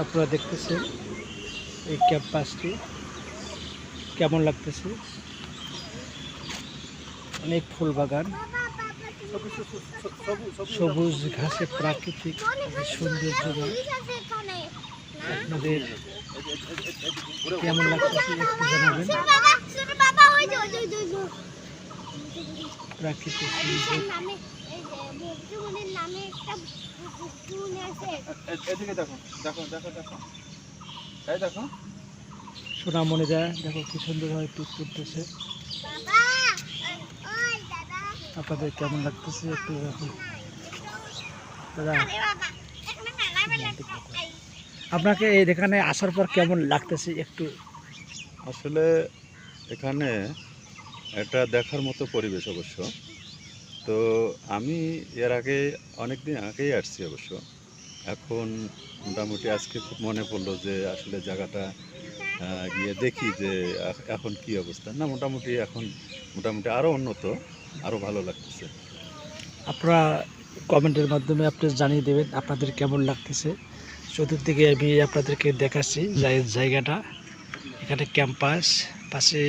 আপনারা দেখতেছেন এই ক্যাম্পাসটি কেমন লাগতেছে। অনেক ফুল বাগান, সবুজ ঘাসে প্রাকৃতিক সৌন্দর্যময়। আপনাদের কেমন লাগতেছে একটু জানাবেন। প্রাকৃতিক সোনামণিরা দেখো কি সুন্দরভাবে পিক করতেছে। আপনাদের কেমন লাগতেছে একটু দেখুন। দাদা, আপনাকে এখানে আসার পর কেমন লাগতেছে একটু? আসলে এখানে একটা দেখার মতো পরিবেশ অবশ্য। তো আমি এর আগে অনেক দিন আগেই আসছি অবশ্য। এখন মোটামুটি আজকে খুব মনে পড়লো যে আসলে জায়গাটা গিয়ে দেখি যে এখন কি অবস্থা। না, এখন মোটামুটি আরও উন্নত, আরও ভালো লাগতেছে। আপনারা কমেন্টের মাধ্যমে আপনি জানিয়ে দেবেন আপনাদের কেমন লাগতেছে। চতুর্দিকে আমি আপনাদেরকে দেখাচ্ছি জায়গাটা। এখানে ক্যাম্পাস, পাশে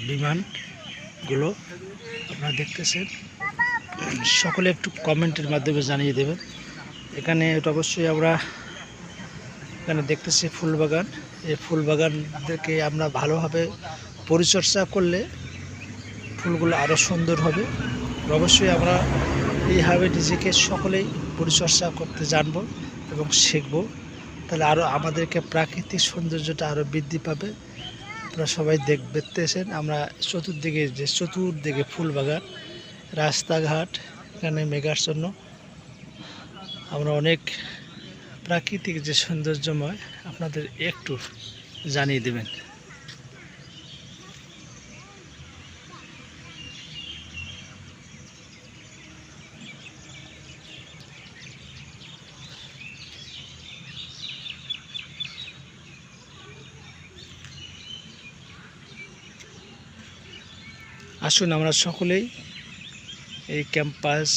বিমানগুলো আপনারা দেখতেছেন। সকলে একটু কমেন্টের মাধ্যমে জানিয়ে দেবেন। এখানে এটা অবশ্যই আমরা এখানে দেখতেছি ফুল বাগান। এই ফুল বাগানদেরকে আমরা ভালোভাবে পরিচর্যা করলে ফুলগুলো আরও সুন্দর হবে। অবশ্যই আমরা এইভাবে নিজেকে সকলেই পরিচর্যা করতে জানব এবং শিখব, তাহলে আরও আমাদেরকে প্রাকৃতিক সৌন্দর্যটা আরও বৃদ্ধি পাবে। আপনারা সবাই দেখতেছেন আমরা চতুর্দিকে ফুল বাগান, রাস্তাঘাট, এখানে মেঘাচ্ছন্ন। আমরা অনেক প্রাকৃতিক যে সৌন্দর্যময় আপনাদের একটু জানিয়ে দেবেন। আসুন আমরা সকলেই এই ক্যাম্পাস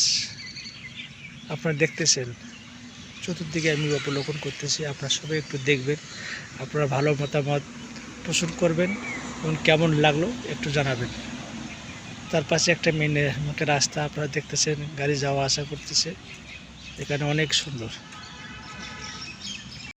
আপনারা দেখতেছেন, চতুর্দিকে আমি অবলোকন করতেছি। আপনারা সবাই একটু দেখবেন, আপনারা ভালো মতামত পোষণ করবেন এবং কেমন লাগলো একটু জানাবেন। তার পাশে একটা মেন রাস্তা আপনারা দেখতেছেন, গাড়ি যাওয়া আসা করতেছে। এখানে অনেক সুন্দর।